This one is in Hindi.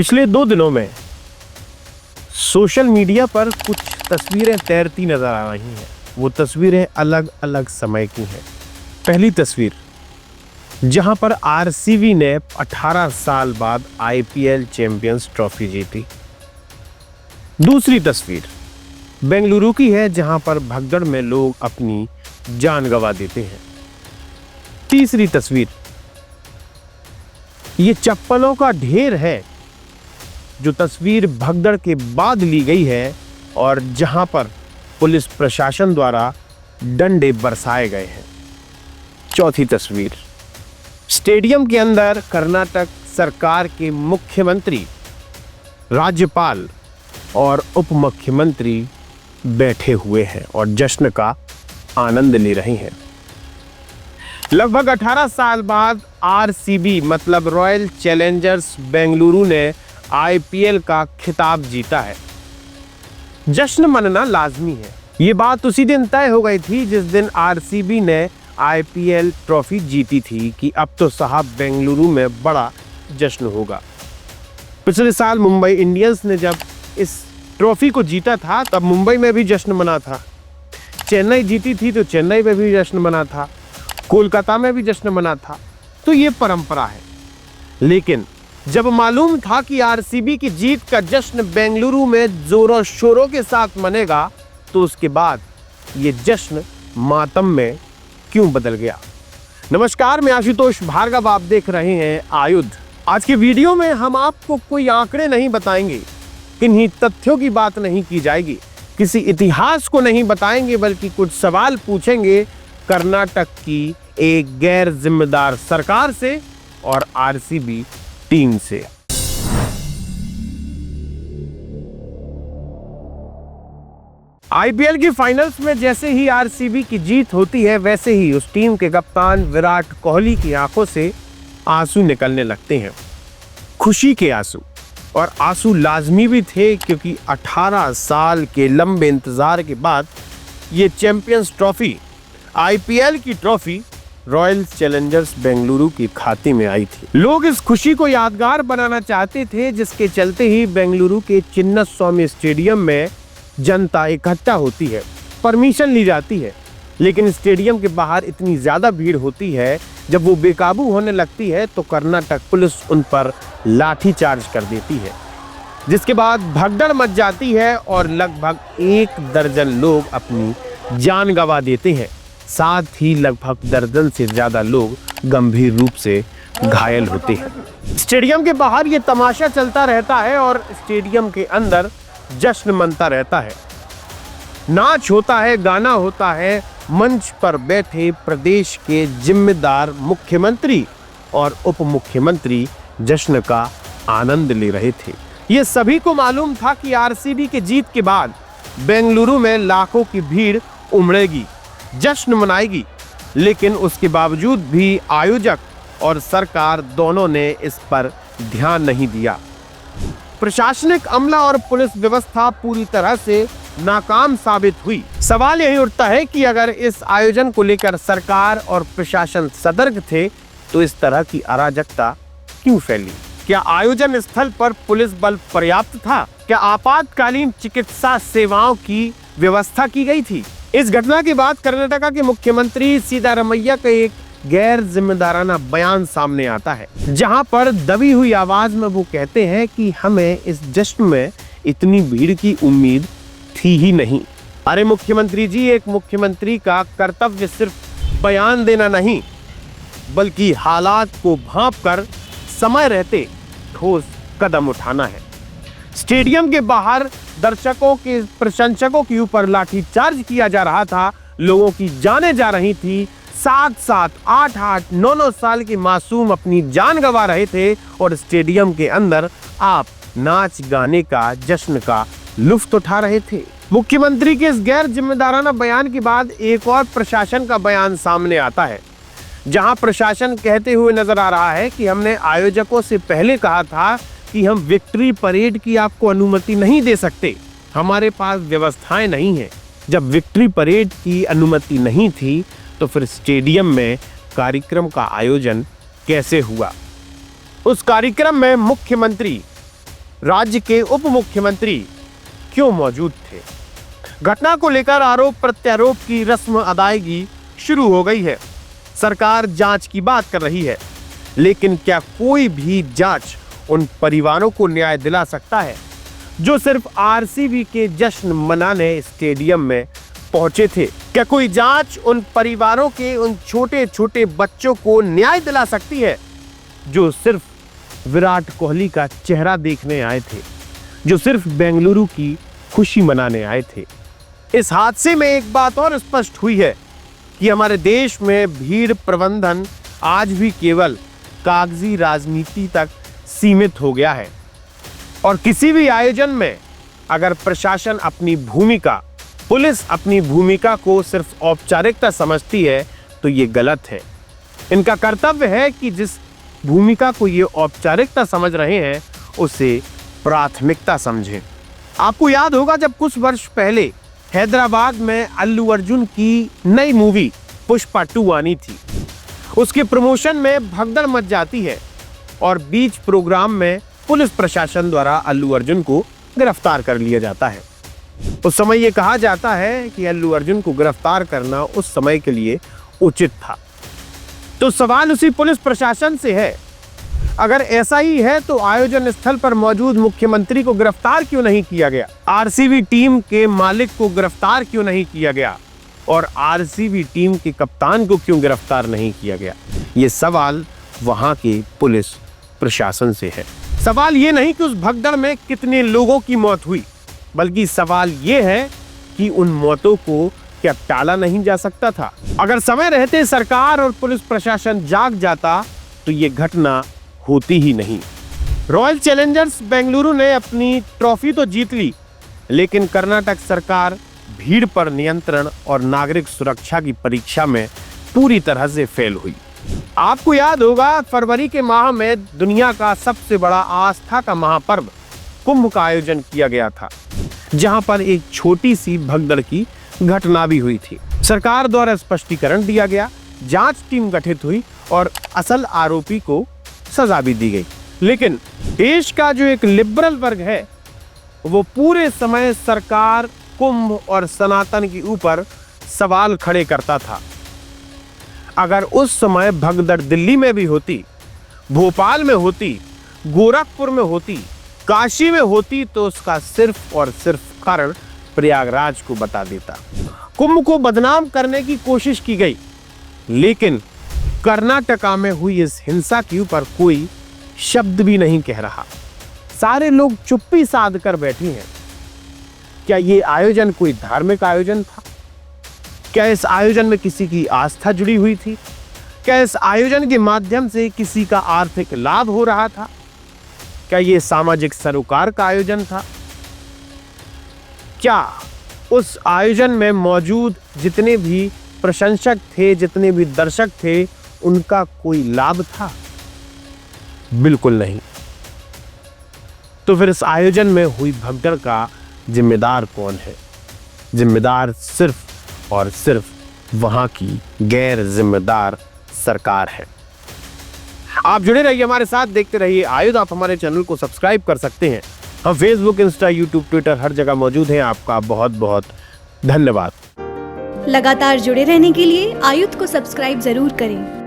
पिछले 2 दिनों में सोशल मीडिया पर कुछ तस्वीरें तैरती नजर आ रही हैं। वो तस्वीरें अलग अलग समय की हैं। पहली तस्वीर जहां पर आरसीबी ने 18 साल बाद आईपीएल चैंपियंस ट्रॉफी जीती। दूसरी तस्वीर बेंगलुरु की है जहां पर भगदड़ में लोग अपनी जान गंवा देते हैं। तीसरी तस्वीर ये चप्पलों का ढेर है जो तस्वीर भगदड़ के बाद ली गई है और जहां पर पुलिस प्रशासन द्वारा डंडे बरसाए गए हैं। चौथी तस्वीर स्टेडियम के अंदर कर्नाटक सरकार के मुख्यमंत्री, राज्यपाल और उप मुख्यमंत्री बैठे हुए हैं और जश्न का आनंद ले रहे हैं। लगभग 18 साल बाद आरसीबी मतलब रॉयल चैलेंजर्स बेंगलुरु ने आईपीएल का खिताब जीता है। जश्न मनना लाजमी है। ये बात उसी दिन तय हो गई थी जिस दिन आरसीबी ने आईपीएल ट्रॉफी जीती थी कि अब तो साहब बेंगलुरु में बड़ा जश्न होगा। पिछले साल मुंबई इंडियंस ने जब इस ट्रॉफी को जीता था तब मुंबई में भी जश्न मना था। चेन्नई जीती थी तो चेन्नई में भी जश्न मना था, कोलकाता में भी जश्न मना था। तो ये परंपरा है। लेकिन जब मालूम था कि आरसीबी की जीत का जश्न बेंगलुरु में जोरों शोरों के साथ मनेगा तो उसके बाद ये जश्न मातम में क्यों बदल गया। नमस्कार, मैं आशुतोष भार्गव, आप देख रहे हैं आयुध। आज के वीडियो में हम आपको कोई आंकड़े नहीं बताएंगे, किन्हीं तथ्यों की बात नहीं की जाएगी, किसी इतिहास को नहीं बताएंगे, बल्कि कुछ सवाल पूछेंगे कर्नाटक की एक गैर जिम्मेदार सरकार से और आरसीबी टीम से। आईपीएल की फाइनल्स में जैसे ही आरसीबी की जीत होती है वैसे ही उस टीम के कप्तान विराट कोहली की आंखों से आंसू निकलने लगते हैं, खुशी के आंसू। और आंसू लाजमी भी थे क्योंकि 18 साल के लंबे इंतजार के बाद ये चैंपियंस ट्रॉफी, आईपीएल की ट्रॉफी रॉयल चैलेंजर्स बेंगलुरु की खाते में आई थी। लोग इस खुशी को यादगार बनाना चाहते थे, जिसके चलते ही बेंगलुरु के चिन्नास्वामी स्टेडियम में जनता इकट्ठा होती है, परमिशन ली जाती है। लेकिन स्टेडियम के बाहर इतनी ज्यादा भीड़ होती है, जब वो बेकाबू होने लगती है तो कर्नाटक पुलिस उन पर लाठीचार्ज कर देती है, जिसके बाद भगदड़ मच जाती है और लगभग 1 दर्जन लोग अपनी जान गंवा देते हैं। साथ ही लगभग दर्जन से ज्यादा लोग गंभीर रूप से घायल होते हैं। स्टेडियम के बाहर ये तमाशा चलता रहता है और स्टेडियम के अंदर जश्न मनता रहता है। नाच होता है, गाना होता है। मंच पर बैठे प्रदेश के जिम्मेदार मुख्यमंत्री और उप मुख्यमंत्री जश्न का आनंद ले रहे थे। ये सभी को मालूम था कि आरसीबी के जीत के बाद बेंगलुरु में लाखों की भीड़ उमड़ेगी, जश्न मनाएगी। लेकिन उसके बावजूद भी आयोजक और सरकार दोनों ने इस पर ध्यान नहीं दिया। प्रशासनिक अमला और पुलिस व्यवस्था पूरी तरह से नाकाम साबित हुई। सवाल यही उठता है कि अगर इस आयोजन को लेकर सरकार और प्रशासन सतर्क थे तो इस तरह की अराजकता क्यों फैली? क्या आयोजन स्थल पर पुलिस बल पर्याप्त था? क्या आपातकालीन चिकित्सा सेवाओं की व्यवस्था की गई थी? इस घटना के बाद कर्नाटक के मुख्यमंत्री सिद्धारमैया का एक गैर जिम्मेदाराना बयान सामने आता है, जहां पर दबी हुई आवाज में वो कहते हैं कि हमें इस जश्न में इतनी भीड़ की उम्मीद थी ही नहीं। अरे मुख्यमंत्री जी, एक मुख्यमंत्री का कर्तव्य सिर्फ बयान देना नहीं, बल्कि हालात को भांपकर समय रहते ठोस कदम उठाना है। स्टेडियम के बाहर दर्शकों के प्रशंसकों के ऊपर लाठीचार्ज किया जा रहा था, लोगों की जानें जा रही थी। 7-7, 8-8, 9-9 साल के मासूम अपनी जान गंवा रहे थे और स्टेडियम के अंदर आप नाच गाने का, जश्न का लुत्फ उठा रहे थे। मुख्यमंत्री के इस गैर जिम्मेदाराना बयान के बाद एक और प्रशासन का बयान सामने आता है, जहां प्रशासन कहते हुए नजर आ रहा है कि हमने आयोजकों से पहले कहा था कि हम विक्ट्री परेड की आपको अनुमति नहीं दे सकते, हमारे पास व्यवस्थाएं नहीं है। जब विक्ट्री परेड की अनुमति नहीं थी तो फिर स्टेडियम में कार्यक्रम का आयोजन कैसे हुआ? उस कार्यक्रम में मुख्यमंत्री, राज्य के उप मुख्यमंत्री क्यों मौजूद थे। घटना को लेकर आरोप प्रत्यारोप की रस्म अदायगी शुरू हो गई है। सरकार जांच की बात कर रही है, लेकिन क्या कोई भी जांच उन परिवारों को न्याय दिला सकता है जो सिर्फ आरसीबी के जश्न मनाने स्टेडियम में पहुंचे थे? क्या कोई जांच उन परिवारों के उन छोटे छोटे बच्चों को न्याय दिला सकती है जो सिर्फ विराट कोहली का चेहरा देखने आए थे, जो सिर्फ बेंगलुरु की खुशी मनाने आए थे? इस हादसे में एक बात और स्पष्ट हुई है कि हमारे देश में भीड़ प्रबंधन आज भी केवल कागजी राजनीति तक सीमित हो गया है और किसी भी आयोजन में अगर प्रशासन अपनी भूमिका, पुलिस अपनी भूमिका को सिर्फ औपचारिकता समझती है तो ये गलत है। इनका कर्तव्य है कि जिस भूमिका को ये औपचारिकता समझ रहे हैं उसे प्राथमिकता समझें। आपको याद होगा जब कुछ वर्ष पहले हैदराबाद में अल्लू अर्जुन की नई मूवी पुष्पा 2 आनी थी, उसके प्रमोशन में भगदड़ मच जाती है और बीच प्रोग्राम में पुलिस प्रशासन द्वारा अल्लू अर्जुन को गिरफ्तार कर लिया जाता है। उस समय ये कहा जाता है कि अल्लू अर्जुन को गिरफ्तार करना उस समय के लिए उचित था। तो सवाल उसी पुलिस प्रशासन से है, अगर ऐसा ही है तो आयोजन स्थल पर मौजूद मुख्यमंत्री को गिरफ्तार क्यों नहीं किया गया? आरसीबी टीम के मालिक को गिरफ्तार क्यों नहीं किया गया? और आरसीबी टीम के कप्तान को क्यों गिरफ्तार नहीं किया गया? ये सवाल वहां के पुलिस प्रशासन से है। सवाल ये नहीं कि उस भगदड़ में कितने लोगों की मौत हुई, बल्कि सवाल ये है कि उन मौतों को क्या टाला नहीं जा सकता था? अगर समय रहते सरकार और पुलिस प्रशासन जाग जाता तो ये घटना होती ही नहीं। रॉयल चैलेंजर्स बेंगलुरु ने अपनी ट्रॉफी तो जीत ली, लेकिन कर्नाटक सरकार भीड़ पर नियंत्रण और नागरिक सुरक्षा की परीक्षा में पूरी तरह से फेल हुई। आपको याद होगा फरवरी के माह में दुनिया का सबसे बड़ा आस्था का महापर्व कुंभ का आयोजन किया गया था, जहां पर एक छोटी सी भगदड़ की घटना भी हुई थी। सरकार द्वारा स्पष्टीकरण दिया गया, जांच टीम गठित हुई और असल आरोपी को सजा भी दी गई। लेकिन देश का जो एक लिबरल वर्ग है वो पूरे समय सरकार, कुंभ और सनातन के ऊपर सवाल खड़े करता था। अगर उस समय भगदड़ दिल्ली में भी होती, भोपाल में होती, गोरखपुर में होती, काशी में होती तो उसका सिर्फ और सिर्फ कारण प्रयागराज को बता देता। कुंभ को बदनाम करने की कोशिश की गई, लेकिन कर्नाटका में हुई इस हिंसा के ऊपर कोई शब्द भी नहीं कह रहा। सारे लोग चुप्पी साध कर बैठे हैं। क्या ये आयोजन कोई धार्मिक आयोजन था? क्या इस आयोजन में किसी की आस्था जुड़ी हुई थी? क्या इस आयोजन के माध्यम से किसी का आर्थिक लाभ हो रहा था? क्या ये सामाजिक सरोकार का आयोजन था? क्या उस आयोजन में मौजूद जितने भी प्रशंसक थे, जितने भी दर्शक थे, उनका कोई लाभ था? बिल्कुल नहीं। तो फिर इस आयोजन में हुई भगदड़ का जिम्मेदार कौन है? जिम्मेदार सिर्फ और सिर्फ वहां की गैर जिम्मेदार सरकार है। आप जुड़े रहिए हमारे साथ, देखते रहिए आयुध। आप हमारे चैनल को सब्सक्राइब कर सकते हैं। हम फेसबुक, इंस्टा, यूट्यूब, ट्विटर हर जगह मौजूद हैं। आपका बहुत बहुत धन्यवाद। लगातार जुड़े रहने के लिए आयुध को सब्सक्राइब जरूर करें।